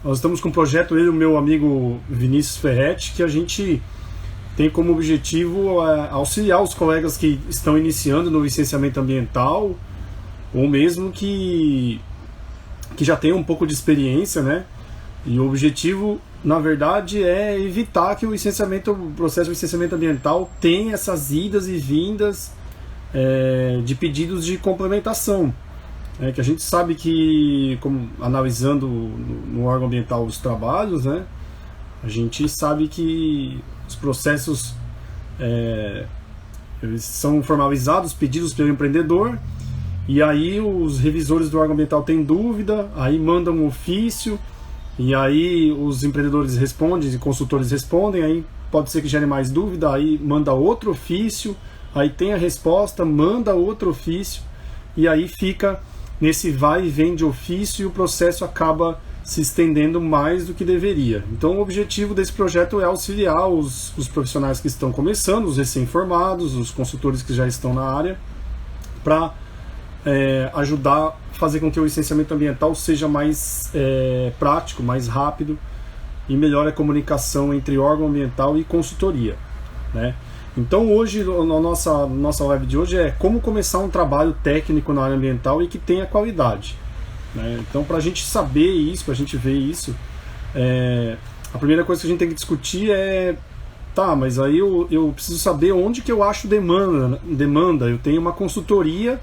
Nós estamos com um projeto, eu e o meu amigo Vinícius Ferretti, que a gente tem como objetivo auxiliar os colegas que estão iniciando no licenciamento ambiental, ou mesmo que já tenham um pouco de experiência, né? E o objetivo, na verdade, é evitar que o processo de licenciamento ambiental tenha essas idas e vindas de pedidos de complementação. Que a gente sabe que, como, analisando no órgão ambiental os trabalhos, né, a gente sabe que os processos eles são formalizados, pedidos pelo empreendedor, e aí os revisores do órgão ambiental têm dúvida, aí mandam um ofício, e aí os empreendedores respondem, e consultores respondem, aí pode ser que gere mais dúvida, aí manda outro ofício, aí tem a resposta, manda outro ofício, e aí fica nesse vai e vem de ofício e o processo acaba se estendendo mais do que deveria. Então o objetivo desse projeto é auxiliar os profissionais que estão começando, os recém-formados, os consultores que já estão na área, para ajudar a fazer com que o licenciamento ambiental seja mais prático, mais rápido e melhore a comunicação entre órgão ambiental e consultoria, né? Então hoje, a nossa live de hoje é como começar um trabalho técnico na área ambiental e que tenha qualidade, né? Então, para a gente saber isso, para a gente ver isso, a primeira coisa que a gente tem que discutir mas aí eu preciso saber onde que eu acho demanda. Eu tenho uma consultoria,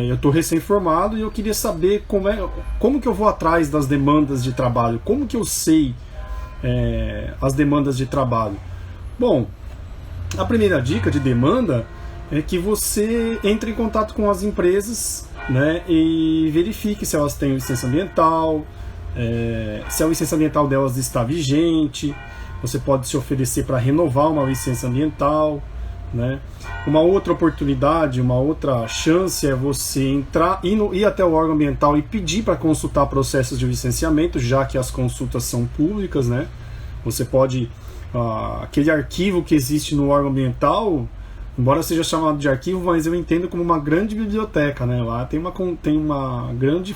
eu estou recém-formado e eu queria saber como que eu vou atrás das demandas de trabalho, como que eu sei as demandas de trabalho. Bom, a primeira dica de demanda é que você entre em contato com as empresas, né, e verifique se elas têm licença ambiental, se a licença ambiental delas está vigente. Você pode se oferecer para renovar uma licença ambiental, né? Uma outra oportunidade, uma outra chance é você ir até o órgão ambiental e pedir para consultar processos de licenciamento, já que as consultas são públicas, né? Você pode aquele arquivo que existe no órgão ambiental, embora seja chamado de arquivo, mas eu entendo como uma grande biblioteca, né? Lá tem uma grande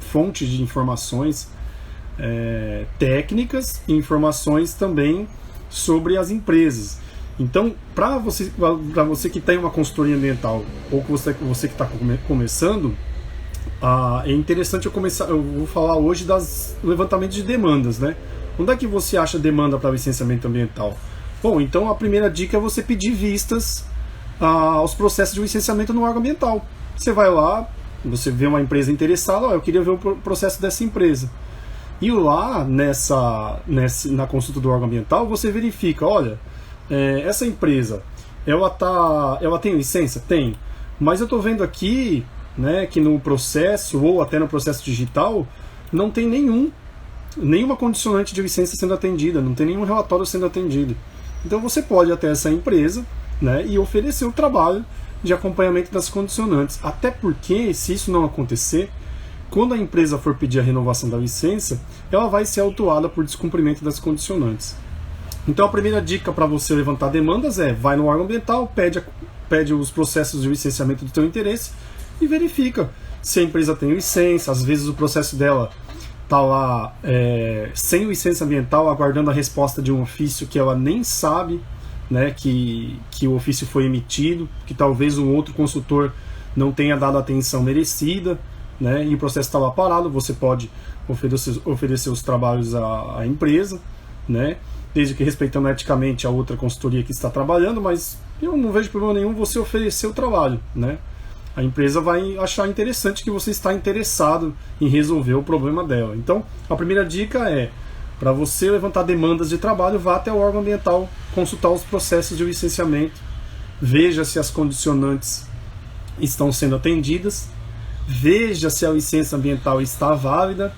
fonte de informações técnicas e informações também sobre as empresas. Então, para você que tem uma consultoria ambiental ou você que está começando, é interessante eu vou falar hoje das levantamentos de demandas, né? Onde é que você acha demanda para licenciamento ambiental? Bom, então a primeira dica é você pedir vistas aos processos de licenciamento no órgão ambiental. Você vai lá, você vê uma empresa interessada, eu queria ver o processo dessa empresa. E lá, na consulta do órgão ambiental, você verifica, olha, essa empresa, ela tem licença? Tem. Mas eu estou vendo aqui, né, que no processo, ou até no processo digital, não tem nenhuma condicionante de licença sendo atendida, não tem nenhum relatório sendo atendido. Então você pode ir até essa empresa, né, e oferecer o trabalho de acompanhamento das condicionantes. Até porque, se isso não acontecer, quando a empresa for pedir a renovação da licença, ela vai ser autuada por descumprimento das condicionantes. Então a primeira dica para você levantar demandas vai no órgão ambiental, pede os processos de licenciamento do teu interesse e verifica se a empresa tem licença. Às vezes o processo dela está lá sem licença ambiental, aguardando a resposta de um ofício que ela nem sabe, né, que o ofício foi emitido, que talvez um outro consultor não tenha dado a atenção merecida, né, e o processo está lá parado. Você pode oferecer os trabalhos à empresa, né, desde que respeitando eticamente a outra consultoria que está trabalhando, mas eu não vejo problema nenhum você oferecer o trabalho, né? A empresa vai achar interessante que você está interessado em resolver o problema dela. Então, a primeira dica para você levantar demandas de trabalho, vá até o órgão ambiental, consultar os processos de licenciamento, veja se as condicionantes estão sendo atendidas, veja se a licença ambiental está válida,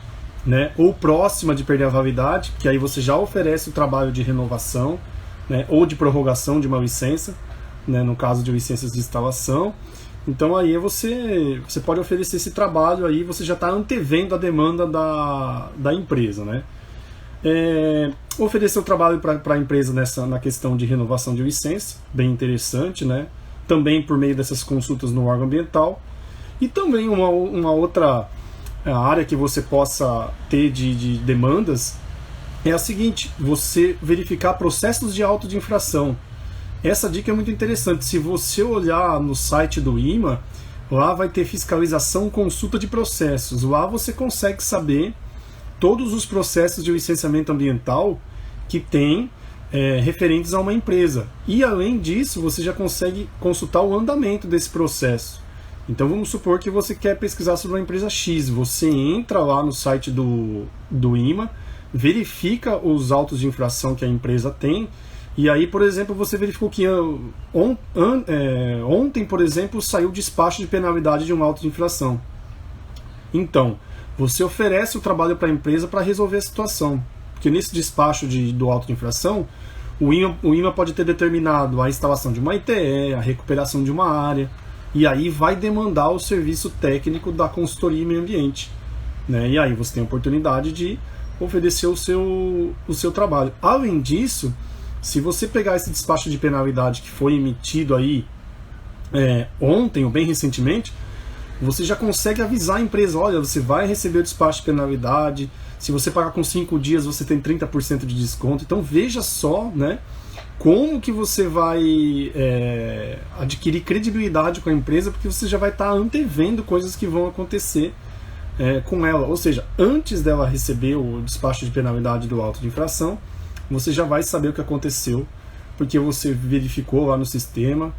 né, ou próxima de perder a validade, que aí você já oferece o trabalho de renovação, né, ou de prorrogação de uma licença, né, no caso de licenças de instalação. Então aí você pode oferecer esse trabalho, aí você já está antevendo a demanda da empresa, né? Oferecer o trabalho para a empresa na questão de renovação de licença, bem interessante, né? Também por meio dessas consultas no órgão ambiental. E também uma outra a área que você possa ter de demandas, é a seguinte: você verificar processos de auto de infração. Essa dica é muito interessante. Se você olhar no site do IMA, lá vai ter fiscalização, consulta de processos. Lá você consegue saber todos os processos de licenciamento ambiental que tem referentes a uma empresa. E além disso, você já consegue consultar o andamento desse processo. Então vamos supor que você quer pesquisar sobre uma empresa X. Você entra lá no site do IMA, verifica os autos de infração que a empresa tem, e aí, por exemplo, você verificou que ontem, por exemplo, saiu o despacho de penalidade de um auto de infração. Então, você oferece o trabalho para a empresa para resolver a situação. Porque nesse despacho do auto de infração, o IMA pode ter determinado a instalação de uma ITE, a recuperação de uma área, e aí vai demandar o serviço técnico da consultoria em meio ambiente, né? E aí você tem a oportunidade de oferecer o seu trabalho. Além disso, se você pegar esse despacho de penalidade que foi emitido aí ontem ou bem recentemente, você já consegue avisar a empresa: olha, você vai receber o despacho de penalidade, se você pagar com 5 dias você tem 30% de desconto. Então veja só, né, como que você vai adquirir credibilidade com a empresa, porque você já vai estar antevendo coisas que vão acontecer com ela. Ou seja, antes dela receber o despacho de penalidade do auto de infração, você já vai saber o que aconteceu, porque você verificou lá no sistema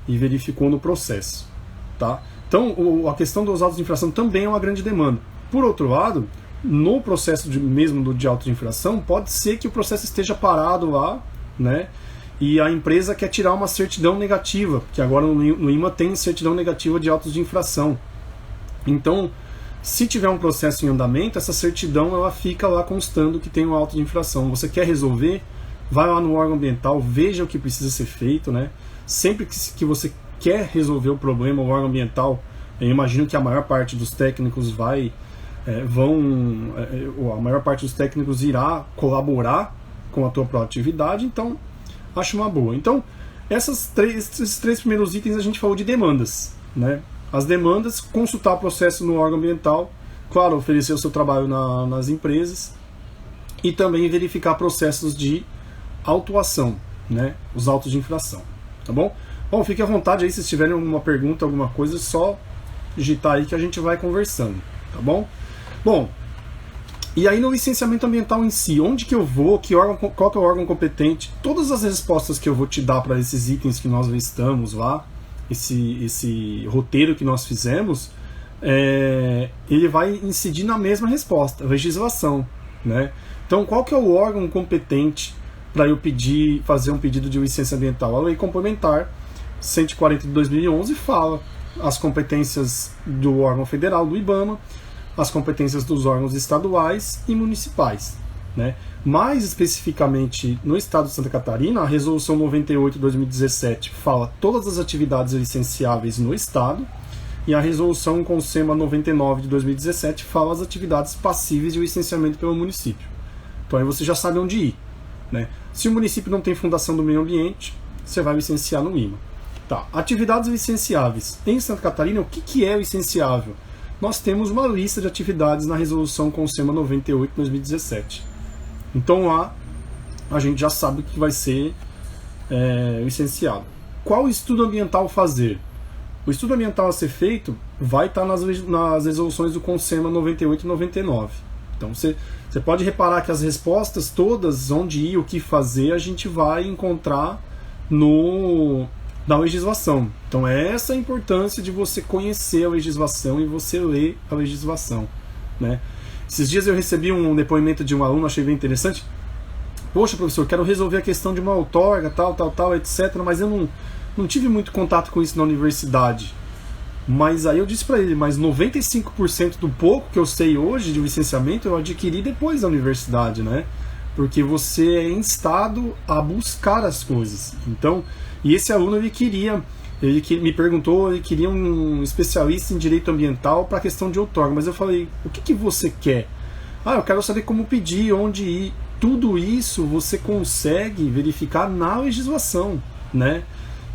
e verificou no processo, tá? Então, a questão dos autos de infração também é uma grande demanda. Por outro lado, no processo de auto de infração, pode ser que o processo esteja parado lá, né? E a empresa quer tirar uma certidão negativa, que agora no IMA tem certidão negativa de autos de infração. Então, se tiver um processo em andamento, essa certidão ela fica lá constando que tem um auto de infração. Você quer resolver? Vai lá no órgão ambiental, veja o que precisa ser feito, né? Sempre que você quer resolver o problema, o órgão ambiental, eu imagino que a maior parte dos técnicos a maior parte dos técnicos irá colaborar com a tua proatividade, então acho uma boa. Então, esses três primeiros itens a gente falou de demandas, né? As demandas: consultar o processo no órgão ambiental, claro, oferecer o seu trabalho nas empresas, e também verificar processos de autuação, né? Os autos de infração, tá bom? Bom, fique à vontade aí, se tiverem alguma pergunta, alguma coisa, é só digitar aí que a gente vai conversando, tá bom? Bom, e aí no licenciamento ambiental em si, onde que eu vou, qual que é o órgão competente, todas as respostas que eu vou te dar para esses itens que nós listamos lá, esse roteiro que nós fizemos, ele vai incidir na mesma resposta: legislação, né? Então, qual que é o órgão competente para eu fazer um pedido de licença ambiental? A Lei Complementar 140 de 2011 fala as competências do órgão federal, do IBAMA, as competências dos órgãos estaduais e municipais, né? Mais especificamente no estado de Santa Catarina, a Resolução 98 de 2017 fala todas as atividades licenciáveis no estado, e a Resolução CONSEMA 99 de 2017 fala as atividades passíveis de licenciamento pelo município. Então aí você já sabe onde ir, né? Se o município não tem fundação do meio ambiente, você vai licenciar no IMA. Tá. Atividades licenciáveis. Em Santa Catarina, o que é licenciável? Nós temos uma lista de atividades na Resolução CONSEMA 98 de 2017. Então lá a gente já sabe o que vai ser licenciado. Qual estudo ambiental fazer? O estudo ambiental a ser feito vai estar nas resoluções do CONSEMA 98 e 99. Então você pode reparar que as respostas todas, onde ir, o que fazer, a gente vai encontrar na legislação. Então essa é a importância de você conhecer a legislação e você ler a legislação, né? Esses dias eu recebi um depoimento de um aluno, achei bem interessante. Poxa, professor, quero resolver a questão de uma outorga, tal, etc., mas eu não tive muito contato com isso na universidade. Mas aí eu disse para ele, mas 95% do pouco que eu sei hoje de licenciamento eu adquiri depois da universidade, né? Porque você é instado a buscar as coisas. Então, e esse aluno ele me perguntou, ele queria um especialista em direito ambiental para a questão de outorga, mas eu falei, o que você quer? Eu quero saber como pedir, onde ir. Tudo isso você consegue verificar na legislação, né?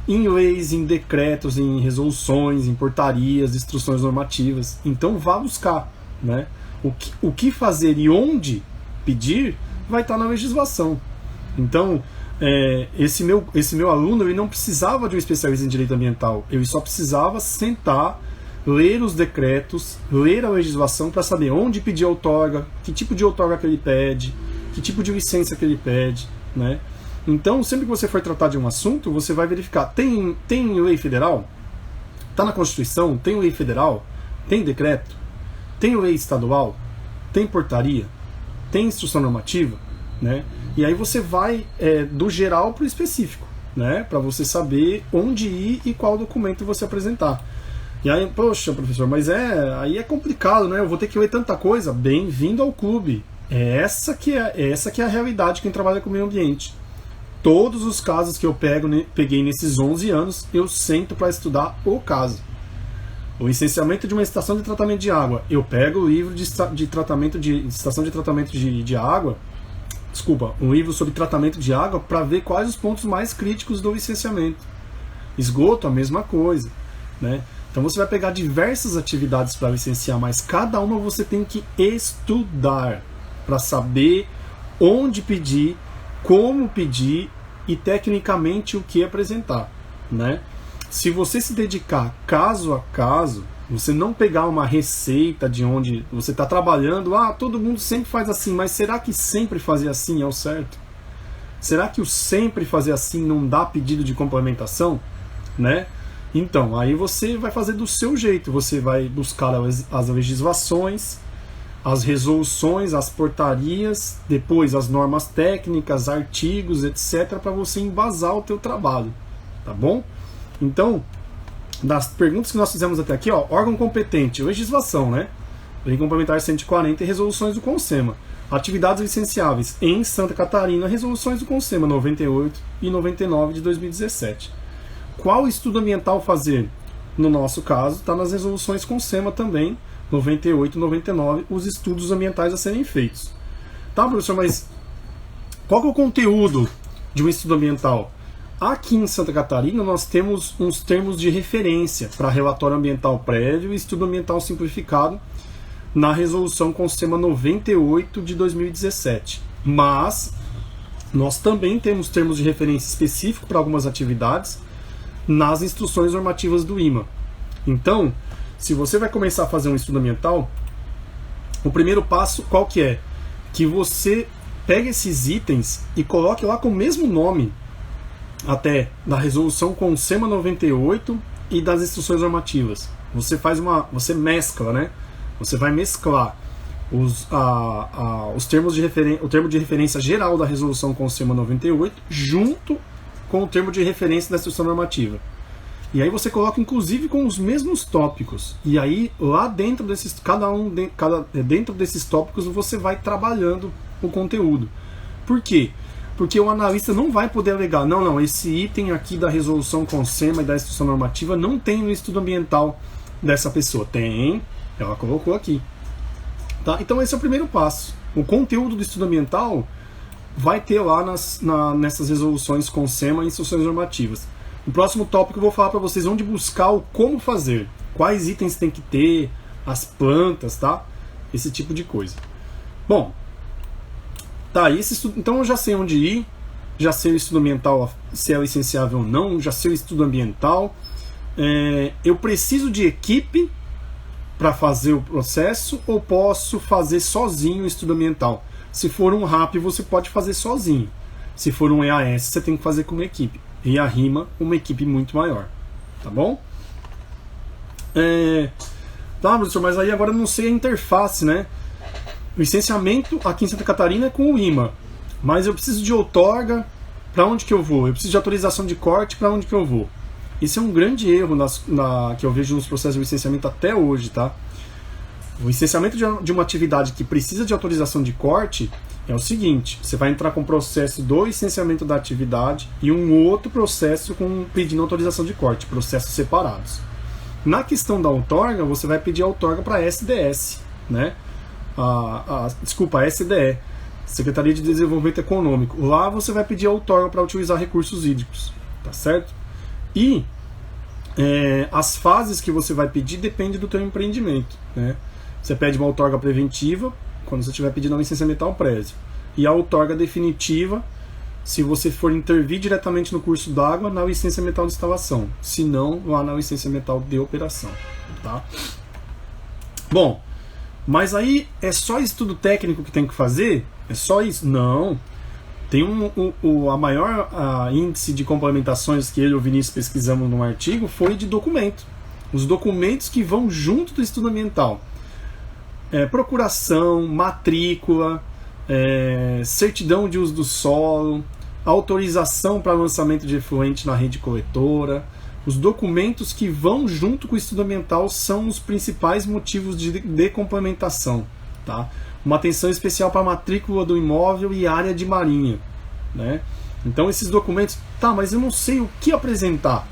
Em leis, em decretos, em resoluções, em portarias, instruções normativas. Então vá buscar, né? O que fazer e onde pedir vai estar na legislação. Então, esse meu aluno, ele não precisava de um especialista em direito ambiental, ele só precisava sentar, ler os decretos, ler a legislação para saber onde pedir outorga, que tipo de outorga que ele pede, que tipo de licença que ele pede, né? Então, sempre que você for tratar de um assunto, você vai verificar, tem lei federal? Está na Constituição? Tem lei federal? Tem decreto? Tem lei estadual? Tem portaria? Tem instrução normativa? Né? E aí você vai do geral para o específico, né? Para você saber onde ir e qual documento você apresentar. E aí, poxa, professor, mas aí é complicado, né? Eu vou ter que ler tanta coisa. Bem-vindo ao clube. Essa que é a realidade de quem trabalha com o meio ambiente. Todos os casos que eu peguei nesses 11 anos, eu sento para estudar o caso. O licenciamento de uma estação de tratamento de água. Eu pego o livro de estação de tratamento de água, um livro sobre tratamento de água para ver quais os pontos mais críticos do licenciamento. Esgoto, a mesma coisa, né? Então você vai pegar diversas atividades para licenciar, mas cada uma você tem que estudar para saber onde pedir, como pedir e tecnicamente o que apresentar, né? Se você se dedicar caso a caso, você não pegar uma receita de onde você está trabalhando, todo mundo sempre faz assim, mas será que sempre fazer assim é o certo? Será que o sempre fazer assim não dá pedido de complementação, né? Então, aí você vai fazer do seu jeito, você vai buscar as legislações, as resoluções, as portarias, depois as normas técnicas, artigos, etc, para você embasar o teu trabalho, tá bom? Então, das perguntas que nós fizemos até aqui, órgão competente, legislação, né? Lei Complementar 140 e resoluções do CONSEMA. Atividades licenciáveis em Santa Catarina, resoluções do CONSEMA 98 e 99 de 2017. Qual estudo ambiental fazer? No nosso caso, está nas resoluções CONSEMA também, 98 e 99, os estudos ambientais a serem feitos. Tá, professor, mas qual que é o conteúdo de um estudo ambiental? Aqui em Santa Catarina nós temos uns termos de referência para relatório ambiental prévio e estudo ambiental simplificado na resolução CONSEMA 98 de 2017. Mas nós também temos termos de referência específicos para algumas atividades nas instruções normativas do IMA. Então, se você vai começar a fazer um estudo ambiental, o primeiro passo qual que é? Que você pegue esses itens e coloque lá com o mesmo nome até da resolução CONSEMA 98 e das instruções normativas. Você mescla, né? Você vai mesclar os termos o termo de referência geral da resolução CONSEMA 98 junto com o termo de referência da instrução normativa. E aí você coloca inclusive com os mesmos tópicos. E aí lá dentro desses dentro desses tópicos você vai trabalhando o conteúdo. Por quê? Porque o analista não vai poder alegar, não, esse item aqui da resolução CONSEMA e da instrução normativa não tem no estudo ambiental dessa pessoa. Tem, ela colocou aqui. Tá? Então esse é o primeiro passo. O conteúdo do estudo ambiental vai ter lá nessas resoluções CONSEMA e instruções normativas. No próximo tópico eu vou falar para vocês onde buscar o como fazer, quais itens tem que ter, as plantas, tá? Esse tipo de coisa. Bom, tá, então eu já sei onde ir, já sei o estudo ambiental, se é licenciável ou não, já sei o estudo ambiental. Eu preciso de equipe para fazer o processo ou posso fazer sozinho o estudo ambiental? Se for um RAP, você pode fazer sozinho. Se for um EAS, você tem que fazer com uma equipe. E a RIMA, uma equipe muito maior. Tá bom? Tá, professor, mas aí agora eu não sei a interface, né? O licenciamento aqui em Santa Catarina é com o IMA. Mas eu preciso de outorga, para onde que eu vou? Eu preciso de autorização de corte, para onde que eu vou? Isso é um grande erro que eu vejo nos processos de licenciamento até hoje, tá? O licenciamento de uma atividade que precisa de autorização de corte é o seguinte: você vai entrar com o processo do licenciamento da atividade e um outro processo pedindo autorização de corte, processos separados. Na questão da outorga, você vai pedir a outorga para a SDS, né? A SDE, Secretaria de Desenvolvimento Econômico. Lá você vai pedir a outorga para utilizar recursos hídricos, tá certo? E as fases que você vai pedir depende do teu empreendimento, né? Você pede uma outorga preventiva quando você estiver pedindo a licença ambiental prévia. E a outorga definitiva se você for intervir diretamente no curso d'água na licença ambiental de instalação. Se não, lá na licença ambiental de operação. Tá? Bom, mas aí é só estudo técnico que tem que fazer? É só isso? Não. Tem a maior índice de complementações que eu e o Vinícius pesquisamos num artigo foi de documento. Os documentos que vão junto do estudo ambiental. Procuração, matrícula, certidão de uso do solo, autorização para lançamento de efluente na rede coletora. Os documentos que vão junto com o estudo ambiental são os principais motivos de complementação. Tá? Uma atenção especial para a matrícula do imóvel e área de marinha. Né? Então esses documentos, mas eu não sei o que apresentar.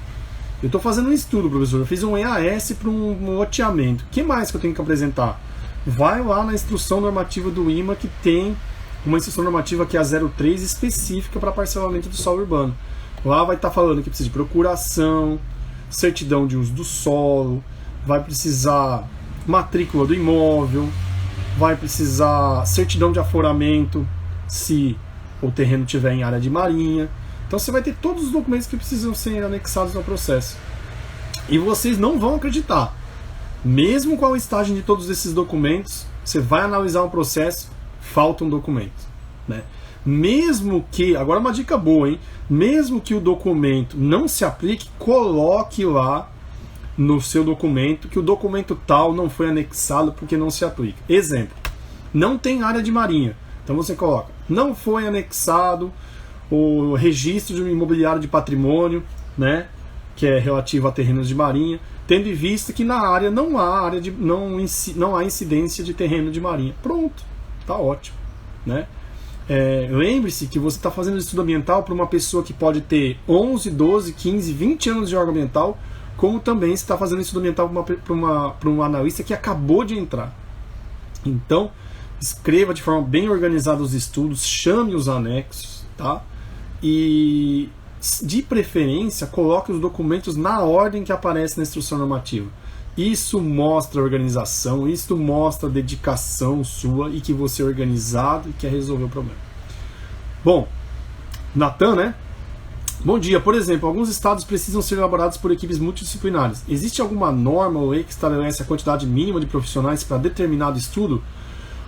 Eu estou fazendo um estudo, professor, eu fiz um EAS para um loteamento. O que mais que eu tenho que apresentar? Vai lá na instrução normativa do IMA, que tem uma instrução normativa que é a 03 específica para parcelamento do solo urbano. Lá vai estar falando que precisa de procuração, certidão de uso do solo, vai precisar matrícula do imóvel, vai precisar certidão de afloramento, se o terreno estiver em área de marinha. Então você vai ter todos os documentos que precisam ser anexados ao processo. E vocês não vão acreditar. Mesmo com a listagem de todos esses documentos, você vai analisar um processo, falta um documento. Né? Mesmo que, agora uma dica boa, hein? Mesmo que o documento não se aplique, coloque lá no seu documento que o documento tal não foi anexado porque não se aplica. Exemplo, não tem área de marinha. Então você coloca, não foi anexado o registro de um imobiliário de patrimônio, né, que é relativo a terrenos de marinha, tendo em vista que na área não há incidência de terreno de marinha. Pronto, tá ótimo. Né? Lembre-se que você está fazendo estudo ambiental para uma pessoa que pode ter 11, 12, 15, 20 anos de órgão ambiental, como também você está fazendo estudo ambiental para um analista que acabou de entrar. Então, escreva de forma bem organizada os estudos, chame os anexos, tá? E, de preferência, coloque os documentos na ordem que aparece na instrução normativa. Isso mostra organização, isso mostra dedicação sua e que você é organizado e quer resolver o problema. Bom, Natan, né? Bom dia. Por exemplo, alguns estados precisam ser elaborados por equipes multidisciplinares. Existe alguma norma ou lei que estabelece a quantidade mínima de profissionais para determinado estudo?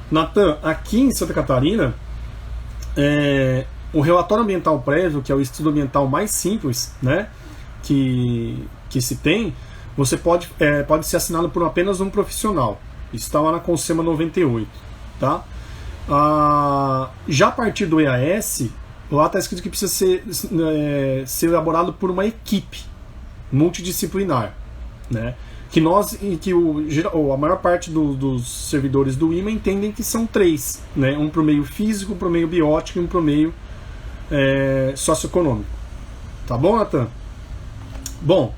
Natan, aqui em Santa Catarina, o relatório ambiental prévio, que é o estudo ambiental mais simples, né, que se tem, você pode ser assinado por apenas um profissional. Isso está lá na Consema 98. Tá? Já a partir do EAS, lá está escrito que precisa ser elaborado por uma equipe multidisciplinar. Né? Que a maior parte dos servidores do IMA entendem que são 3. Né? Um para o meio físico, um para o meio biótico e um para o meio socioeconômico. Tá bom, Natan? Bom,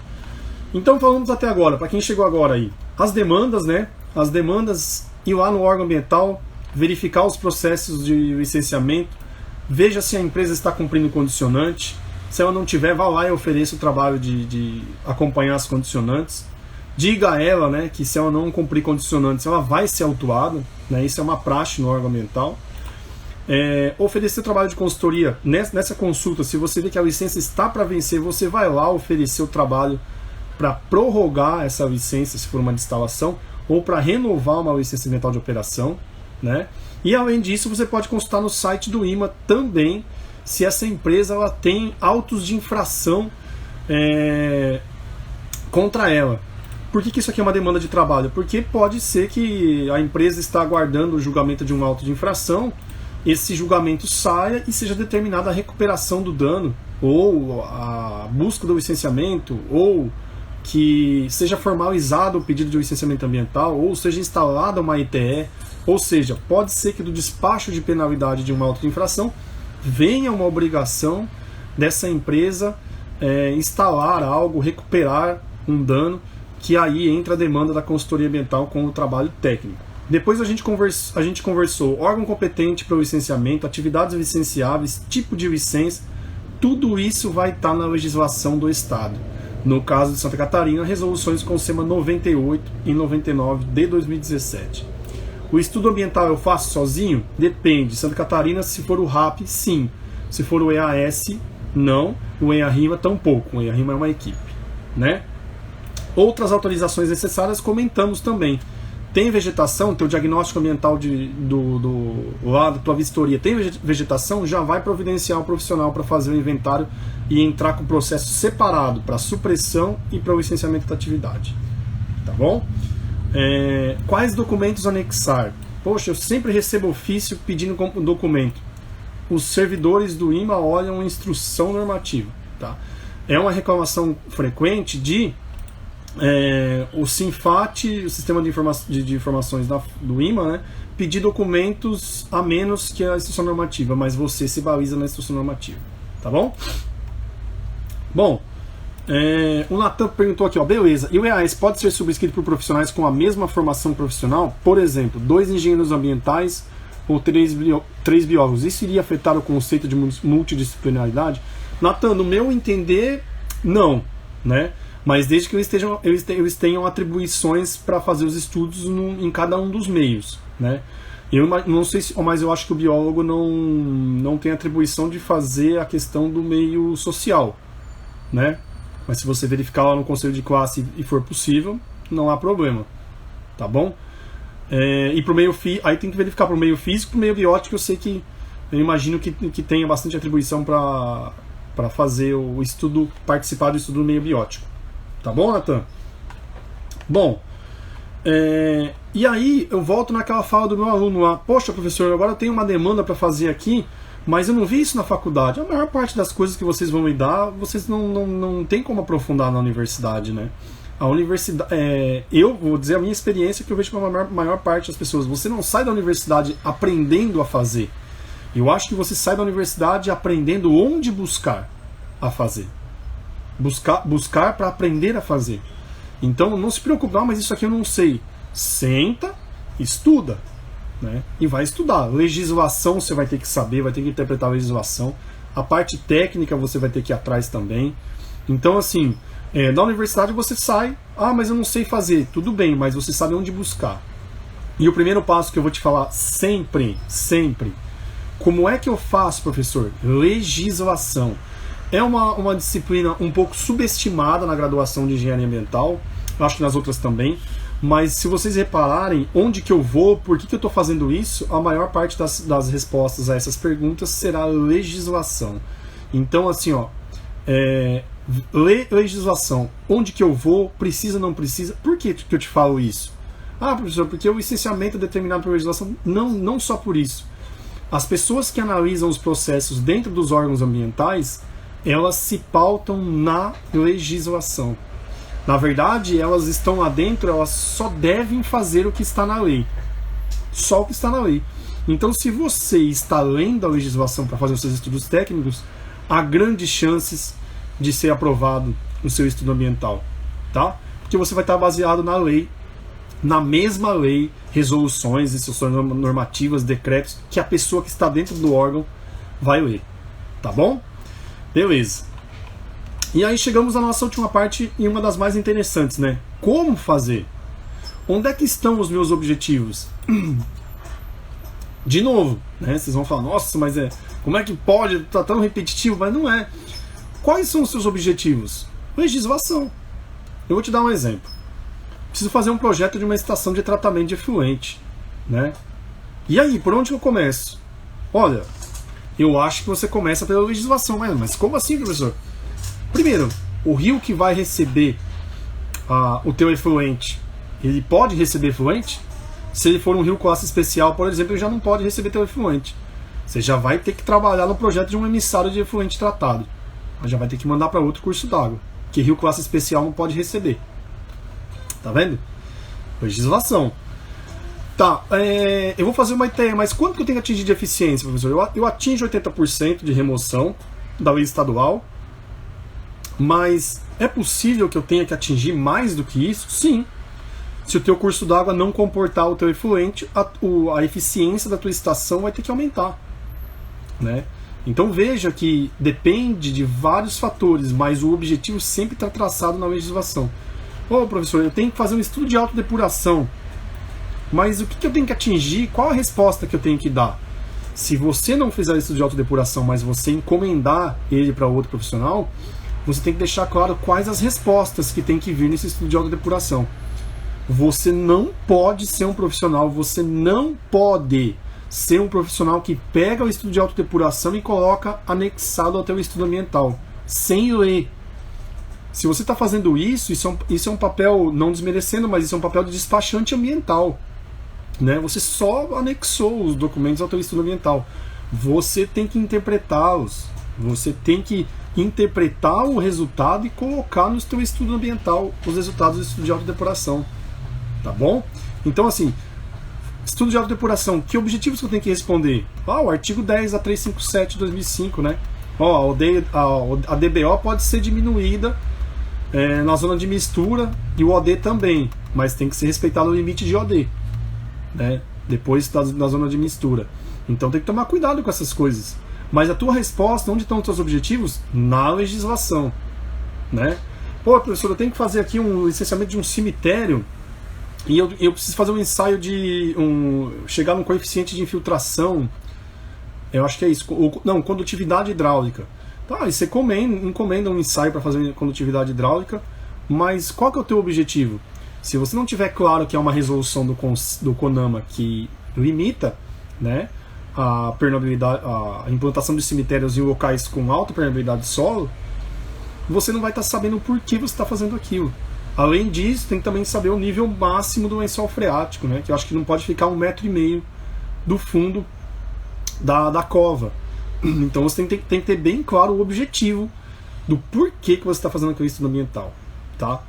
então falamos até agora, para quem chegou agora aí, as demandas, né? As demandas, ir lá no órgão ambiental, verificar os processos de licenciamento, veja se a empresa está cumprindo o condicionante. Se ela não tiver, vá lá e ofereça o trabalho de acompanhar as condicionantes. Diga a ela, né, que se ela não cumprir condicionantes, ela vai ser autuada, né? Isso é uma praxe no órgão ambiental. Oferecer trabalho de consultoria nessa consulta. Se você vê que a licença está para vencer, você vai lá oferecer o trabalho para prorrogar essa licença, se for uma de instalação, ou para renovar uma licença ambiental de operação. Né? E além disso, você pode consultar no site do IMA também se essa empresa ela tem autos de infração contra ela. Por que isso aqui é uma demanda de trabalho? Porque pode ser que a empresa está aguardando o julgamento de um auto de infração, esse julgamento saia e seja determinada a recuperação do dano, ou a busca do licenciamento, ou que seja formalizado o pedido de licenciamento ambiental, ou seja instalada uma ITE, ou seja, pode ser que do despacho de penalidade de uma auto de infração venha uma obrigação dessa empresa instalar algo, recuperar um dano, que aí entra a demanda da consultoria ambiental com o trabalho técnico. Depois a gente conversou órgão competente para o licenciamento, atividades licenciáveis, tipo de licença, tudo isso vai estar na legislação do Estado. No caso de Santa Catarina, resoluções Consema 98 e 99 de 2017. O estudo ambiental eu faço sozinho? Depende. Santa Catarina, se for o RAP, sim. Se for o EAS, não. O EARIMA, tampouco. O EARIMA é uma equipe, né? Outras autorizações necessárias comentamos também. Tem vegetação, teu diagnóstico ambiental lá da tua vistoria, tem vegetação, já vai providenciar um profissional para fazer o inventário e entrar com o processo separado para supressão e para o licenciamento da atividade. Tá bom? Quais documentos anexar? Poxa, eu sempre recebo ofício pedindo um documento. Os servidores do IMA olham instrução normativa. Tá? É uma reclamação frequente de o SINFAT, o Sistema de Informações do IMA, né, pedir documentos a menos que a instrução normativa, mas você se baliza na instrução normativa. Tá bom? Bom, o Natan perguntou aqui, ó, beleza, e o EAS pode ser subscrito por profissionais com a mesma formação profissional? Por exemplo, 2 engenheiros ambientais ou 3 biólogos. Isso iria afetar o conceito de multidisciplinaridade? Natan, no meu entender, não, né? Mas desde que eles tenham atribuições para fazer os estudos em cada um dos meios, né? Eu não sei mas eu acho que o biólogo não tem atribuição de fazer a questão do meio social, né? Mas se você verificar lá no conselho de classe e for possível, não há problema, tá bom? E pro meio aí tem que verificar pro meio físico, pro meio biótico, eu imagino que tenha bastante atribuição para fazer o estudo, participar do estudo do meio biótico. Tá bom, Natan? Bom, e aí eu volto naquela fala do meu aluno lá. Poxa, professor, agora eu tenho uma demanda para fazer aqui, mas eu não vi isso na faculdade. A maior parte das coisas que vocês vão me dar, vocês não tem como aprofundar na universidade, né? A universidade, eu vou dizer a minha experiência que eu vejo com a maior parte das pessoas. Você não sai da universidade aprendendo a fazer. Eu acho que você sai da universidade aprendendo onde buscar a fazer. Buscar para aprender a fazer. Então não se preocupe, mas isso aqui eu não sei. Senta, estuda, né? E vai estudar. Legislação você vai ter que saber, vai ter que interpretar a legislação. A parte técnica você vai ter que ir atrás também. Então assim, da universidade você sai, mas eu não sei fazer. Tudo bem, mas você sabe onde buscar. E o primeiro passo que eu vou te falar sempre, como é que eu faço, professor? Legislação. É uma disciplina um pouco subestimada na graduação de engenharia ambiental, eu acho que nas outras também, mas se vocês repararem onde que eu vou, por que eu estou fazendo isso, a maior parte das respostas a essas perguntas será legislação. Então assim, legislação, onde que eu vou, precisa, não precisa, por que eu te falo isso? Professor, porque o licenciamento é determinado por legislação, não só por isso. As pessoas que analisam os processos dentro dos órgãos ambientais, elas se pautam na legislação. Na verdade, elas estão lá dentro, elas só devem fazer o que está na lei. Só o que está na lei. Então, se você está lendo a legislação para fazer os seus estudos técnicos, há grandes chances de ser aprovado o seu estudo ambiental. Tá? Porque você vai estar baseado na lei, na mesma lei, resoluções, instruções normativas, decretos, que a pessoa que está dentro do órgão vai ler. Tá bom? Beleza. E aí chegamos à nossa última parte e uma das mais interessantes, né? Como fazer? Onde é que estão os meus objetivos? De novo, né? Vocês vão falar, nossa, mas como é que pode? Tá tão repetitivo, mas não é. Quais são os seus objetivos? Legislação. Eu vou te dar um exemplo. Preciso fazer um projeto de uma estação de tratamento de efluente, né? E aí, por onde eu começo? Olha, eu acho que você começa pela legislação, mas como assim, professor? Primeiro, o rio que vai receber o teu efluente, ele pode receber efluente? Se ele for um rio classe especial, por exemplo, ele já não pode receber teu efluente. Você já vai ter que trabalhar no projeto de um emissário de efluente tratado. Mas já vai ter que mandar para outro curso d'água, que rio classe especial não pode receber. Tá vendo? Legislação. Tá, eu vou fazer uma ideia, mas quanto que eu tenho que atingir de eficiência, professor? Eu atingo 80% de remoção da lei estadual, mas é possível que eu tenha que atingir mais do que isso? Sim. Se o teu curso d'água não comportar o teu efluente, a eficiência da tua estação vai ter que aumentar, né? Então veja que depende de vários fatores, mas o objetivo sempre está traçado na legislação. Professor, eu tenho que fazer um estudo de autodepuração. Mas o que eu tenho que atingir? Qual a resposta que eu tenho que dar? Se você não fizer isso de autodepuração, mas você encomendar ele para outro profissional, você tem que deixar claro quais as respostas que tem que vir nesse estudo de autodepuração. Você não pode ser um profissional, você não pode ser um profissional que pega o estudo de autodepuração e coloca anexado ao teu estudo ambiental, sem ler. Se você está fazendo isso, isso é um papel, não desmerecendo, mas isso é um papel de despachante ambiental. Né? Você só anexou os documentos ao teu estudo ambiental. Você tem que interpretá-los. Você tem que interpretar o resultado e colocar no teu estudo ambiental os resultados do estudo de autodepuração. Tá bom? Então, assim, estudo de autodepuração, que objetivos que eu tenho que responder? O artigo 10 da 357 de 2005, né? A DBO pode ser diminuída na zona de mistura e o OD também, mas tem que ser respeitado o limite de OD, né? Depois da zona de mistura. Então tem que tomar cuidado com essas coisas. Mas a tua resposta, onde estão os teus objetivos? Na legislação, né? Pô, professor, eu tenho que fazer aqui um licenciamento de um cemitério e eu preciso fazer um ensaio chegar num coeficiente de infiltração. Eu acho que é isso. Não, condutividade hidráulica. Tá, e você encomenda um ensaio para fazer condutividade hidráulica, mas qual que é o teu objetivo? Se você não tiver claro que é uma resolução do CONAMA que limita, né, a implantação de cemitérios em locais com alta permeabilidade de solo, você não vai estar sabendo por que você está fazendo aquilo. Além disso, tem que também saber o nível máximo do lençol freático, né, que eu acho que não pode ficar 1,5 m do fundo da cova. Então você tem que ter bem claro o objetivo do porquê que você está fazendo aquele estudo ambiental. Tá,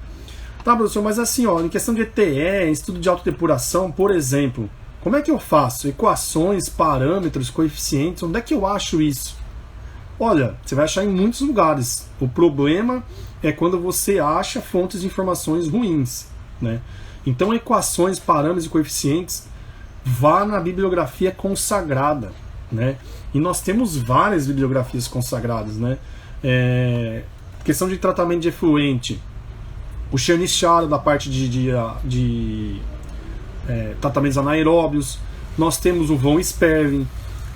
professor, mas assim, em questão de ETE, estudo de autodepuração, por exemplo, como é que eu faço? Equações, parâmetros, coeficientes, onde é que eu acho isso? Olha, você vai achar em muitos lugares. O problema é quando você acha fontes de informações ruins, né? Então, equações, parâmetros e coeficientes, vá na bibliografia consagrada, né? E nós temos várias bibliografias consagradas, né? Questão de tratamento de efluente, o Chernyshara da parte de tratamentos anaeróbios, nós temos o Von Sperling,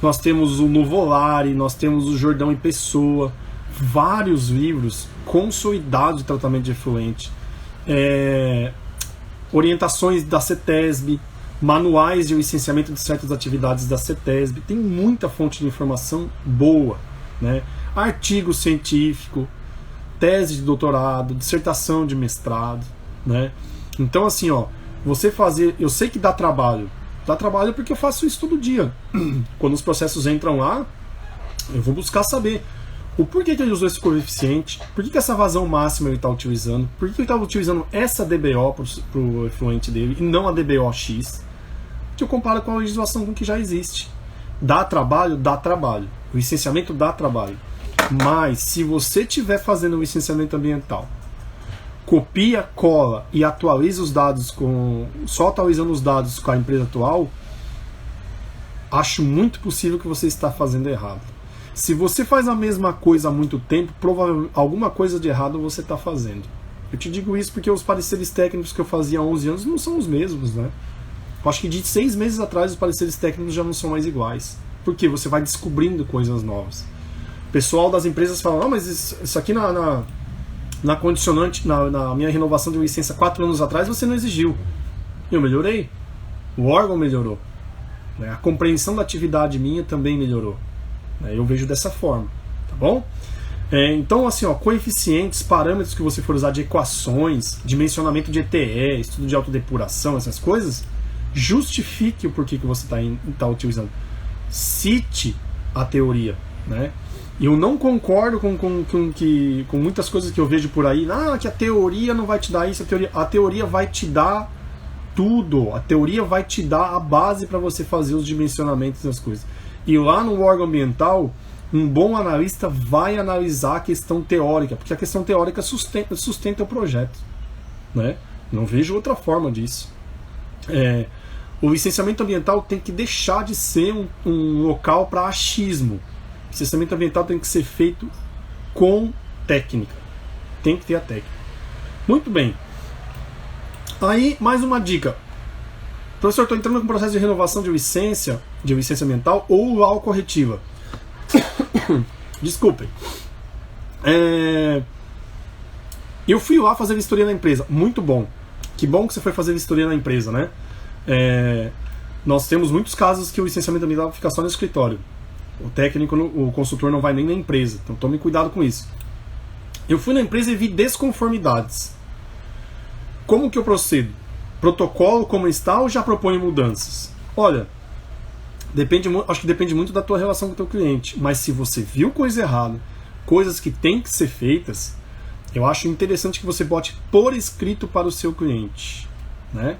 nós temos o Nuvolari, nós temos o Jordão e Pessoa, vários livros consolidados de tratamento de efluente, orientações da CETESB, manuais de licenciamento de certas atividades da CETESB, tem muita fonte de informação boa, né? Artigo científico, tese de doutorado, dissertação de mestrado, né? Então assim, você fazer, eu sei que dá trabalho porque eu faço isso todo dia. Quando os processos entram lá, eu vou buscar saber o porquê que ele usou esse coeficiente, por que essa vazão máxima ele está utilizando, por que ele está utilizando essa DBO para o efluente dele e não a DBOX, que eu comparo com a legislação com que já existe. Dá trabalho? Dá trabalho. O licenciamento dá trabalho. Mas se você estiver fazendo um licenciamento ambiental, copia, cola e atualiza os dados só atualizando os dados com a empresa atual, acho muito possível que você está fazendo errado. Se você faz a mesma coisa há muito tempo, provavelmente alguma coisa de errado você está fazendo. Eu te digo isso porque os pareceres técnicos que eu fazia há 11 anos não são os mesmos, né? Eu acho que de 6 meses atrás os pareceres técnicos já não são mais iguais. Porque você vai descobrindo coisas novas. O pessoal das empresas fala, mas isso aqui na condicionante, na minha renovação de licença 4 anos atrás, você não exigiu. Eu melhorei. O órgão melhorou. A compreensão da atividade minha também melhorou. Eu vejo dessa forma. Tá bom? Então, assim, coeficientes, parâmetros que você for usar de equações, dimensionamento de ETE, estudo de autodepuração, essas coisas, justifique o porquê que você está utilizando. Cite a teoria, né? Eu não concordo com muitas coisas que eu vejo por aí, que a teoria não vai te dar isso, a teoria vai te dar tudo, a teoria vai te dar a base para você fazer os dimensionamentos das coisas. E lá no órgão ambiental, um bom analista vai analisar a questão teórica, porque a questão teórica sustenta o projeto, né? Não vejo outra forma disso. O licenciamento ambiental tem que deixar de ser um local para achismo. O licenciamento ambiental tem que ser feito com técnica. Tem que ter a técnica. Muito bem. Aí, mais uma dica. Professor, estou entrando com um processo de renovação de licença ambiental ou LAU corretiva. Desculpem. Eu fui lá fazer vistoria na empresa. Muito bom. Que bom que você foi fazer vistoria na empresa, né? Nós temos muitos casos que o licenciamento ambiental fica só no escritório. O técnico, o consultor não vai nem na empresa. Então tome cuidado com isso. Eu fui na empresa e vi desconformidades. Como que eu procedo? Protocolo como está ou já propõe mudanças? Olha, acho que depende muito da tua relação com o teu cliente. Mas se você viu coisa errada, coisas que têm que ser feitas, eu acho interessante que você bote por escrito para o seu cliente, né?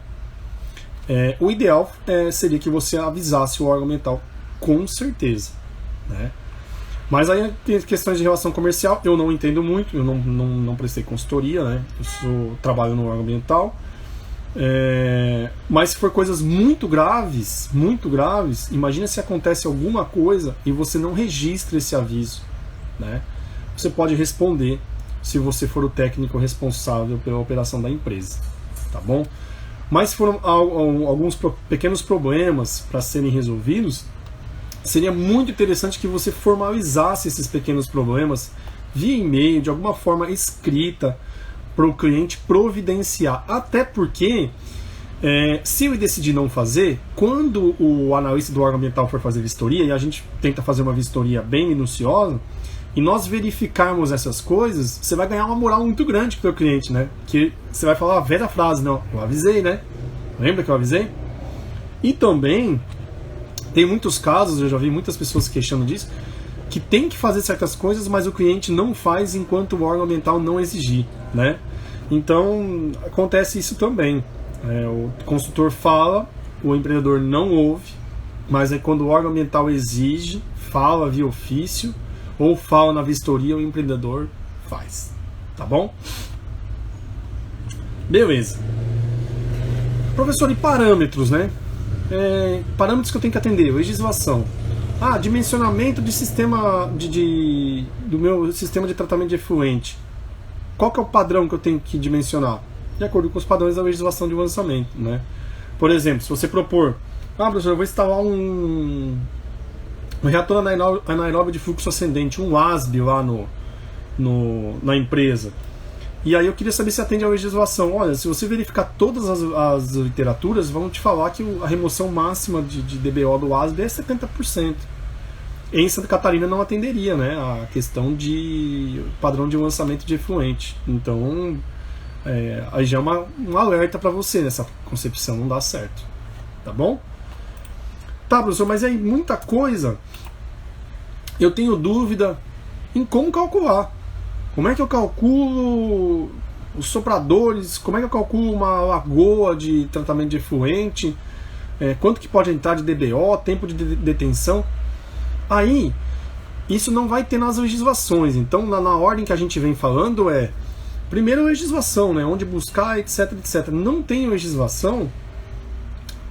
O ideal seria que você avisasse o órgão ambiental, com certeza, né? Mas aí tem questões de relação comercial, eu não entendo muito, eu não prestei consultoria, né? Eu trabalho no órgão ambiental. Mas se for coisas muito graves, imagina se acontece alguma coisa e você não registra esse aviso, né? Você pode responder se você for o técnico responsável pela operação da empresa, tá bom? Mas se foram alguns pequenos problemas para serem resolvidos, seria muito interessante que você formalizasse esses pequenos problemas via e-mail, de alguma forma escrita, para o cliente providenciar. Até porque, se ele decidir não fazer, quando o analista do órgão ambiental for fazer vistoria, e a gente tenta fazer uma vistoria bem minuciosa, e nós verificarmos essas coisas, você vai ganhar uma moral muito grande com o seu cliente, né? Que você vai falar a velha frase, não, eu avisei, né? Lembra que eu avisei? E também, tem muitos casos, eu já vi muitas pessoas se queixando disso, que tem que fazer certas coisas, mas o cliente não faz enquanto o órgão ambiental não exigir, né? Então, acontece isso também. O consultor fala, o empreendedor não ouve, mas quando o órgão ambiental exige, fala via ofício, ou fala na vistoria, o empreendedor faz. Tá bom? Beleza. Professor, e parâmetros, né? Parâmetros que eu tenho que atender, legislação. Dimensionamento de sistema do meu sistema de tratamento de efluente. Qual que é o padrão que eu tenho que dimensionar? De acordo com os padrões da legislação de lançamento, né? Por exemplo, se você propor, professor, eu vou instalar um reator anaeróbio de fluxo ascendente, um ASB lá na empresa. E aí eu queria saber se atende à legislação. Olha, se você verificar todas as literaturas, vão te falar que a remoção máxima de DBO do ASB é 70%. Em Santa Catarina não atenderia, né, a questão de padrão de lançamento de efluente. Então, aí já é um alerta para você, nessa concepção não dá certo. Tá bom? Tá, professor, mas aí muita coisa eu tenho dúvida em como calcular. Como é que eu calculo os sopradores? Como é que eu calculo uma lagoa de tratamento de efluente? Quanto que pode entrar de DBO, tempo de detenção? Aí, isso não vai ter nas legislações. Então, na ordem que a gente vem falando primeiro legislação, né? Onde buscar, etc, etc. Não tem legislação,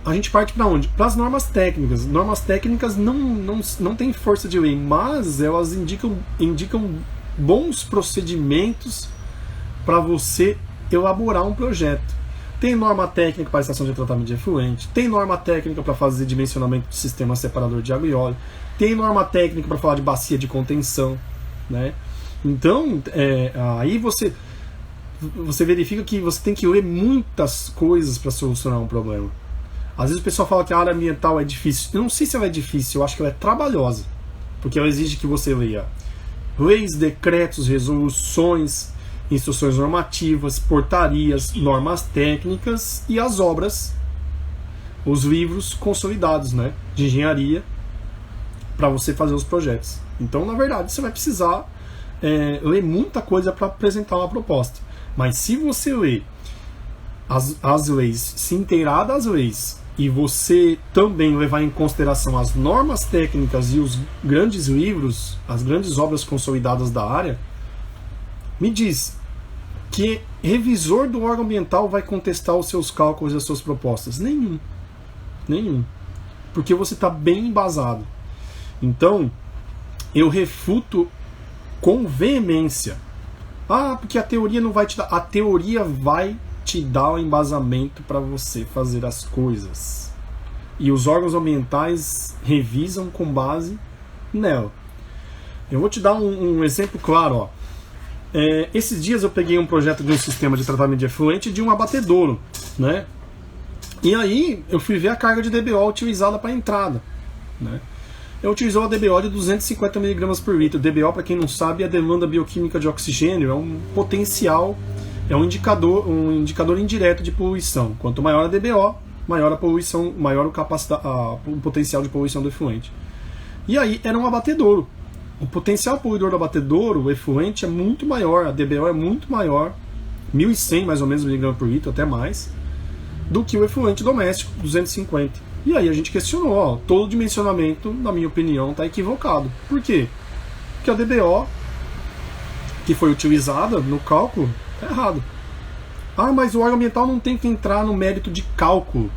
a gente parte para onde? Para as normas técnicas. Normas técnicas não têm força de lei, mas elas indicam bons procedimentos para você elaborar um projeto. Tem norma técnica para a estação de tratamento de efluente, tem norma técnica para fazer dimensionamento do sistema separador de água e óleo, tem norma técnica para falar de bacia de contenção, né? Então, aí você verifica que você tem que ler muitas coisas para solucionar um problema. Às vezes o pessoal fala que a área ambiental é difícil. Eu não sei se ela é difícil, eu acho que ela é trabalhosa, porque ela exige que você leia leis, decretos, resoluções, instruções normativas, portarias, normas técnicas e as obras, os livros consolidados, né, de engenharia para você fazer os projetos. Então, na verdade, você vai precisar ler muita coisa para apresentar uma proposta. Mas se você ler as leis, se inteirar das leis, e você também levar em consideração as normas técnicas e os grandes livros, as grandes obras consolidadas da área, me diz que revisor do órgão ambiental vai contestar os seus cálculos e as suas propostas? Nenhum. Porque você está bem embasado. Então, eu refuto com veemência. Porque a teoria não vai te dar. A teoria vai te dá o embasamento para você fazer as coisas. E os órgãos ambientais revisam com base nela. Eu vou te dar um exemplo claro. Ó. Esses dias eu peguei um projeto de um sistema de tratamento de efluente de um abatedouro, né? E aí eu fui ver a carga de DBO utilizada para a entrada, né? Eu utilizou a DBO de 250 mg por litro. DBO, para quem não sabe, é a demanda bioquímica de oxigênio, é um potencial, é um indicador indireto de poluição. Quanto maior a DBO, maior a poluição, maior o potencial de poluição do efluente. E aí era um abatedouro. O potencial poluidor do abatedouro, o efluente, é muito maior, a DBO é muito maior, 1.100 mais ou menos miligramas por litro, até mais, do que o efluente doméstico, 250. E aí a gente questionou, ó, todo o dimensionamento, na minha opinião, está equivocado. Por quê? Porque a DBO que foi utilizada no cálculo está errado. Ah, mas o órgão ambiental não tem que entrar no mérito de cálculo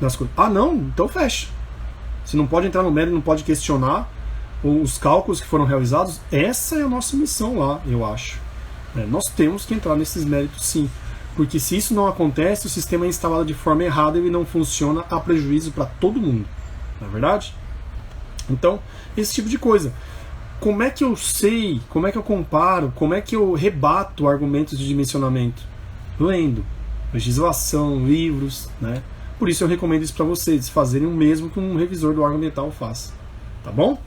das coisas. Ah, não? Então fecha. Se não pode entrar no mérito, não pode questionar os cálculos que foram realizados, essa é a nossa missão lá, eu acho. Nós temos que entrar nesses méritos, sim. Porque se isso não acontece, o sistema é instalado de forma errada e ele não funciona, a prejuízo para todo mundo. Não é verdade? Então, esse tipo de coisa. Como é que eu sei, como é que eu comparo, como é que eu rebato argumentos de dimensionamento? Lendo legislação, livros, né? Por isso eu recomendo isso para vocês, fazerem o mesmo que um revisor do órgão ambiental faça. Tá bom?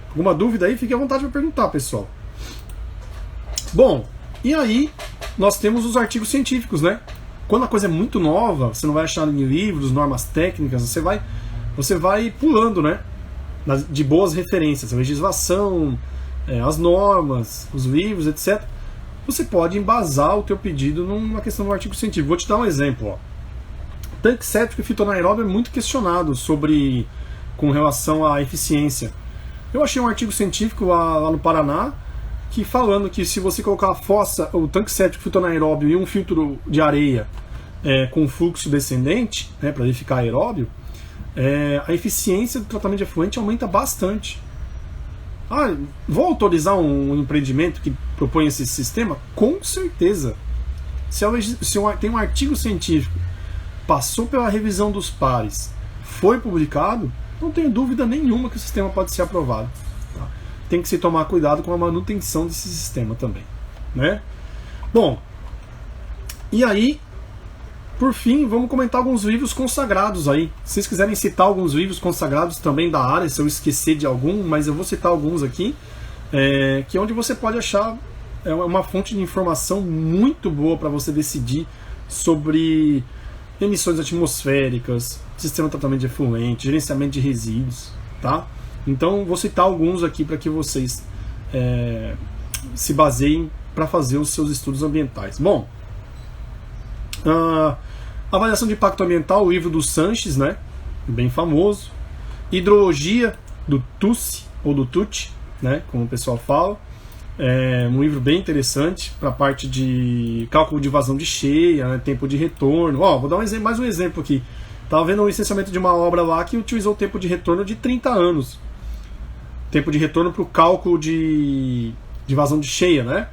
Alguma dúvida aí? Fique à vontade para perguntar, pessoal. Bom, e aí nós temos os artigos científicos, né? Quando a coisa é muito nova, você não vai achar em livros, normas técnicas, você vai pulando, né? De boas referências, a legislação, as normas, os livros, etc. Você pode embasar o teu pedido numa questão do artigo científico. Vou te dar um exemplo. Ó. Tanque séptico e fitoanaeróbio é muito questionado com relação à eficiência. Eu achei um artigo científico lá no Paraná que falando que se você colocar a fossa, o tanque séptico fitoanaeróbio e um filtro de areia com fluxo descendente, né, para ele ficar aeróbio, a eficiência do tratamento de efluente aumenta bastante. Ah, vou autorizar um empreendimento que propõe esse sistema? Com certeza. Se tem um artigo científico, passou pela revisão dos pares, foi publicado, não tenho dúvida nenhuma que o sistema pode ser aprovado. Tá? Tem que se tomar cuidado com a manutenção desse sistema também. Né? Bom, e aí, por fim, vamos comentar alguns livros consagrados aí. Se vocês quiserem citar alguns livros consagrados também da área, se eu esquecer de algum, mas eu vou citar alguns aqui, que é onde você pode achar uma fonte de informação muito boa para você decidir sobre emissões atmosféricas, sistema de tratamento de efluente, gerenciamento de resíduos, tá? Então, vou citar alguns aqui para que vocês se baseiem para fazer os seus estudos ambientais. Bom, avaliação de impacto ambiental, o livro do Sanches, né? Bem famoso. Hidrologia, do Tucci, ou do Tucci, né? Como o pessoal fala. Um livro bem interessante para a parte de cálculo de vazão de cheia, né? Tempo de retorno. Vou dar mais um exemplo aqui. Estava vendo o licenciamento de uma obra lá que utilizou o tempo de retorno de 30 anos. Tempo de retorno para o cálculo de vazão de cheia, né?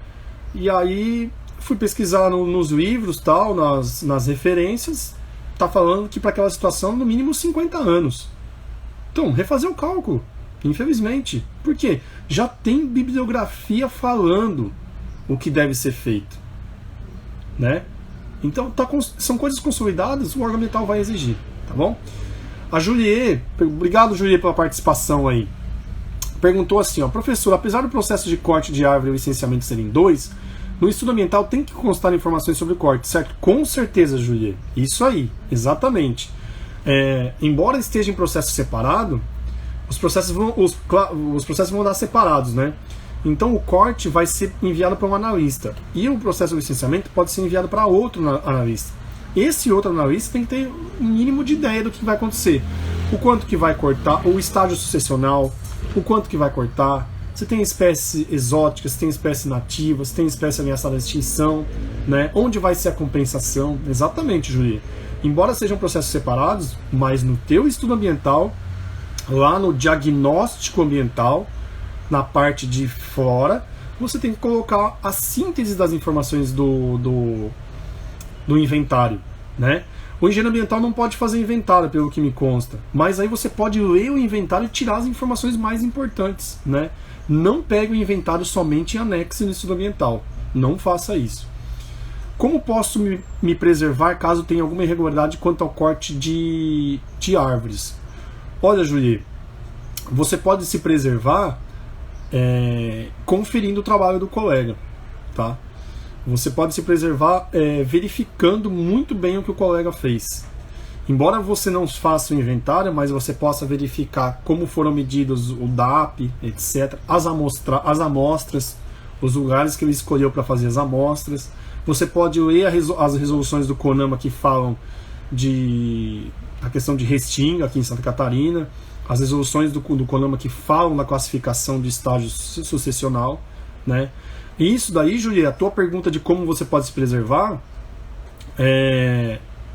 E aí fui pesquisar nos livros, tal, nas referências, tá falando que para aquela situação no mínimo 50 anos. Então, refazer o cálculo, infelizmente. Por quê? Já tem bibliografia falando o que deve ser feito. Né? Então, são coisas consolidadas, o órgão ambiental vai exigir. Tá bom? A Juliet, obrigado Juliet pela participação aí, perguntou assim, ó, professor, apesar do processo de corte de árvore e licenciamento serem 2, no estudo ambiental tem que constar informações sobre o corte, certo? Com certeza, Juliet. Isso aí, exatamente. Embora esteja em processo separado, os processos vão dar separados, né? Então o corte vai ser enviado para um analista e o processo de licenciamento pode ser enviado para outro analista. Esse outro analista tem que ter um mínimo de ideia do que vai acontecer. O quanto que vai cortar, o estágio sucessional, o quanto que vai cortar. Você tem espécies exóticas, você tem espécies nativas, você tem espécie ameaçada de extinção, né? Onde vai ser a compensação? Exatamente, Julia. Embora sejam processos separados, mas no teu estudo ambiental, lá no diagnóstico ambiental, na parte de flora, você tem que colocar a síntese das informações do do inventário, né? O engenheiro ambiental não pode fazer inventário, pelo que me consta, mas aí você pode ler o inventário e tirar as informações mais importantes, né? Não pegue o inventário somente em anexo no estudo ambiental. Não faça isso. Como posso me preservar caso tenha alguma irregularidade quanto ao corte de árvores? Olha, Julie, você pode se preservar conferindo o trabalho do colega, tá? Você pode se preservar verificando muito bem o que o colega fez. Embora você não faça o inventário, mas você possa verificar como foram medidos o DAP, etc., as amostras, os lugares que ele escolheu para fazer as amostras. Você pode ler as resoluções do CONAMA que falam a questão de restinga aqui em Santa Catarina, as resoluções do CONAMA que falam da classificação de estágio sucessional, né? E isso daí, Julia, a tua pergunta de como você pode se preservar,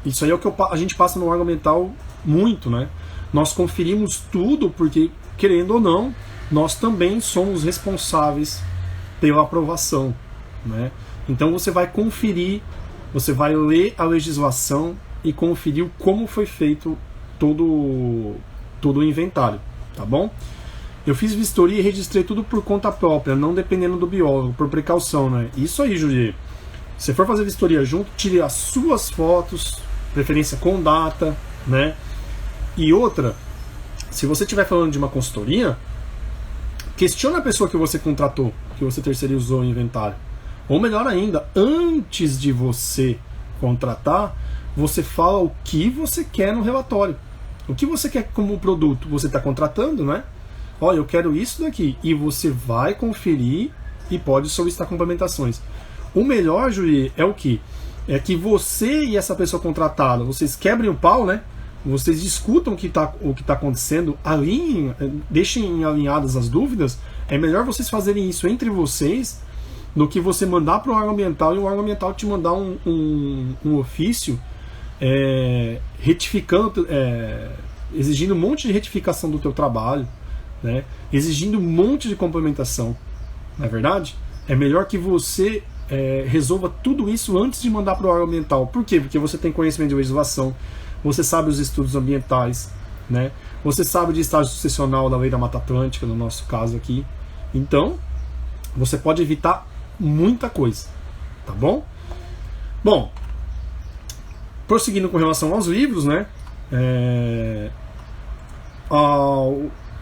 isso aí é o que a gente passa no órgão ambiental muito, né? Nós conferimos tudo porque, querendo ou não, nós também somos responsáveis pela aprovação, né? Então você vai conferir, você vai ler a legislação e conferir como foi feito todo o inventário, tá bom? Eu fiz vistoria e registrei tudo por conta própria, não dependendo do biólogo, por precaução, né? Isso aí, Julie. Se for fazer vistoria junto, tire as suas fotos, preferência com data, né? E outra, se você estiver falando de uma consultoria, questione a pessoa que você contratou, que você terceirizou o inventário. Ou melhor ainda, antes de você contratar, você fala o que você quer no relatório. O que você quer como produto? Você está contratando, né? Olha, eu quero isso daqui. E você vai conferir e pode solicitar complementações. O melhor, Julie, é o que? É que você e essa pessoa contratada, vocês quebrem o pau, né? Vocês discutam o que tá acontecendo, alinhem, deixem alinhadas as dúvidas. É melhor vocês fazerem isso entre vocês do que você mandar para o órgão ambiental e o órgão ambiental te mandar um ofício retificando, exigindo um monte de retificação do teu trabalho, né? Exigindo um monte de complementação. Não é verdade? É melhor que você resolva tudo isso antes de mandar para o órgão ambiental. Por quê? Porque você tem conhecimento de legislação, você sabe os estudos ambientais, né? Você sabe de estágio sucessional da Lei da Mata Atlântica, no nosso caso aqui. Então, você pode evitar muita coisa, tá bom? Bom, prosseguindo com relação aos livros, né?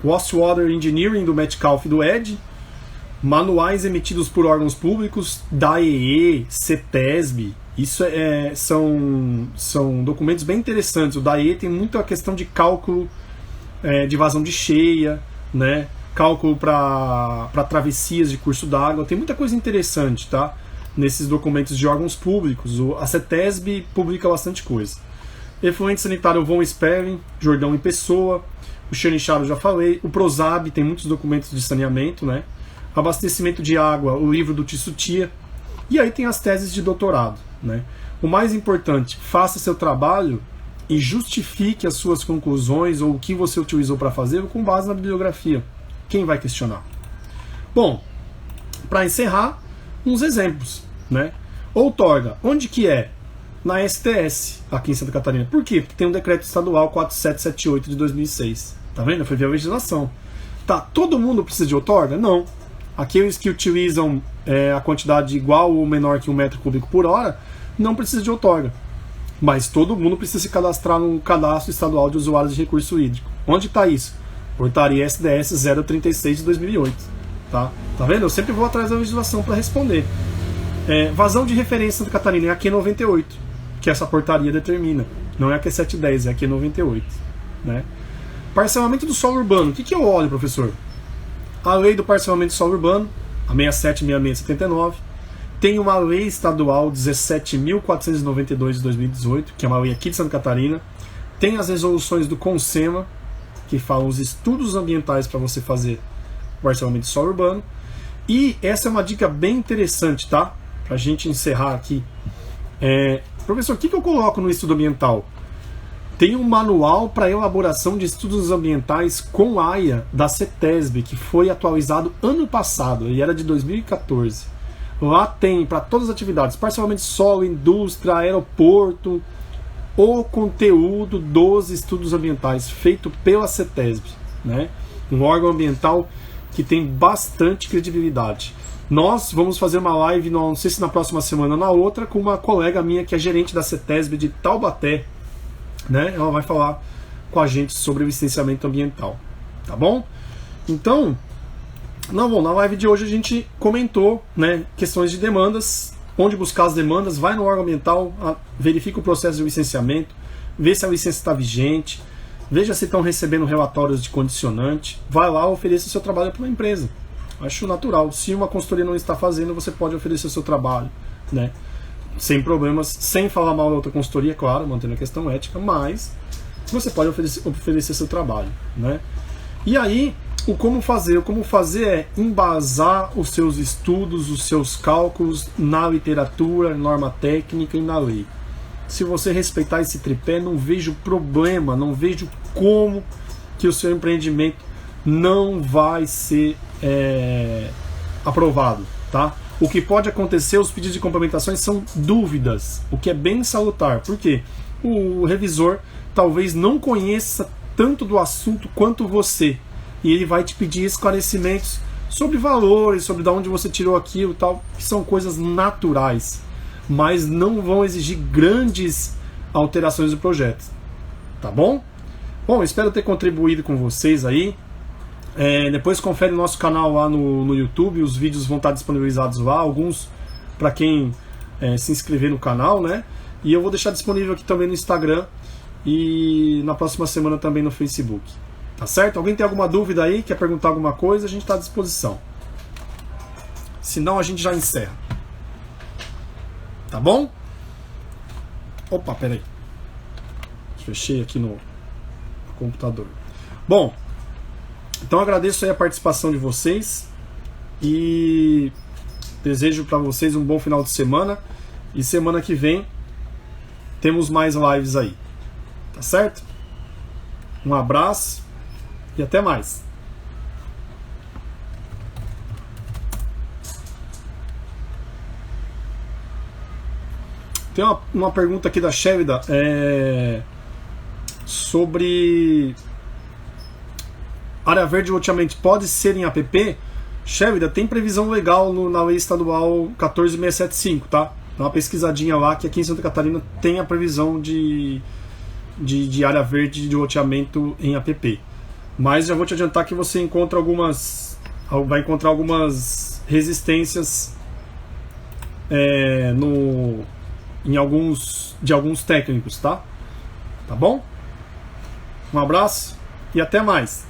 Wastewater Engineering, do Metcalfe e do Ed, manuais emitidos por órgãos públicos, DAEE, CETESB, isso são documentos bem interessantes. O DAEE tem muita questão de cálculo de vazão de cheia, né? Cálculo para travessias de curso d'água, tem muita coisa interessante, tá? Nesses documentos de órgãos públicos. A CETESB publica bastante coisa. Efluente sanitário Von Sperling, Jordão em Pessoa, o Chanicharo já falei, o Prozab tem muitos documentos de saneamento, né? Abastecimento de água, o livro do Tissutia, e aí tem as teses de doutorado, né? O mais importante, faça seu trabalho e justifique as suas conclusões ou o que você utilizou para fazer com base na bibliografia. Quem vai questionar? Bom, para encerrar, uns exemplos, né? Outorga, onde que é? Na STS, aqui em Santa Catarina. Por quê? Porque tem um decreto estadual 4778 de 2006. Tá vendo? Foi via legislação. Tá, todo mundo precisa de outorga? Não. Aqueles que utilizam a quantidade igual ou menor que 1 metro cúbico por hora, não precisa de outorga. Mas todo mundo precisa se cadastrar no Cadastro Estadual de Usuários de Recurso Hídrico. Onde está isso? Portaria SDS 036 de 2008. Tá vendo? Eu sempre vou atrás da legislação para responder. Vazão de referência Santa Catarina é a Q98, que essa portaria determina. Não é a Q710, é a Q98. Né? Parcelamento do solo urbano. O que eu olho, professor? A lei do parcelamento do solo urbano, a 676679. Tem uma lei estadual 17.492 de 2018, que é uma lei aqui de Santa Catarina. Tem as resoluções do CONSEMA, que falam os estudos ambientais para você fazer o parcelamento de solo urbano. E essa é uma dica bem interessante, tá? Pra gente encerrar aqui. Professor, o que eu coloco no estudo ambiental? Tem um manual para elaboração de estudos ambientais com AIA da CETESB, que foi atualizado ano passado, e era de 2014. Lá tem para todas as atividades, parcialmente solo, indústria, aeroporto, o conteúdo dos estudos ambientais feito pela CETESB, né? Um órgão ambiental que tem bastante credibilidade. Nós vamos fazer uma live, não sei se na próxima semana ou na outra, com uma colega minha que é gerente da CETESB de Taubaté, né? Ela vai falar com a gente sobre o licenciamento ambiental, tá bom? Então, na live de hoje a gente comentou, né, questões de demandas, onde buscar as demandas, vai no órgão ambiental, verifica o processo de licenciamento, vê se a licença está vigente, veja se estão recebendo relatórios de condicionante, vai lá, ofereça o seu trabalho para uma empresa. Acho natural. Se uma consultoria não está fazendo, você pode oferecer o seu trabalho, né? Sem problemas, sem falar mal da outra consultoria, claro, mantendo a questão ética, mas você pode oferecer seu trabalho, né? E aí, o como fazer? O como fazer é embasar os seus estudos, os seus cálculos na literatura, norma técnica e na lei. Se você respeitar esse tripé, não vejo problema, não vejo como que o seu empreendimento não vai ser aprovado, tá? O que pode acontecer, os pedidos de complementações são dúvidas, o que é bem salutar. Por quê? O revisor talvez não conheça tanto do assunto quanto você, e ele vai te pedir esclarecimentos sobre valores, sobre de onde você tirou aquilo, tal, que são coisas naturais, mas não vão exigir grandes alterações do projeto, tá bom? Bom, espero ter contribuído com vocês aí. Depois confere o nosso canal lá no YouTube, os vídeos vão estar disponibilizados lá, alguns para quem se inscrever no canal, né? E eu vou deixar disponível aqui também no Instagram e na próxima semana também no Facebook. Tá certo? Alguém tem alguma dúvida aí, quer perguntar alguma coisa, a gente está à disposição. Senão a gente já encerra. Tá bom? Opa, peraí. Fechei aqui no computador. Bom, então agradeço aí a participação de vocês e desejo para vocês um bom final de semana. E semana que vem temos mais lives aí. Tá certo? Um abraço e até mais. Tem uma pergunta aqui da Shevida sobre área verde e loteamento pode ser em APP? Shevida, tem previsão legal na lei estadual 14675, tá? Dá uma pesquisadinha lá que aqui em Santa Catarina tem a previsão de área verde de loteamento em APP. Mas já vou te adiantar que você vai encontrar algumas resistências de alguns técnicos, tá? Tá bom? Um abraço e até mais!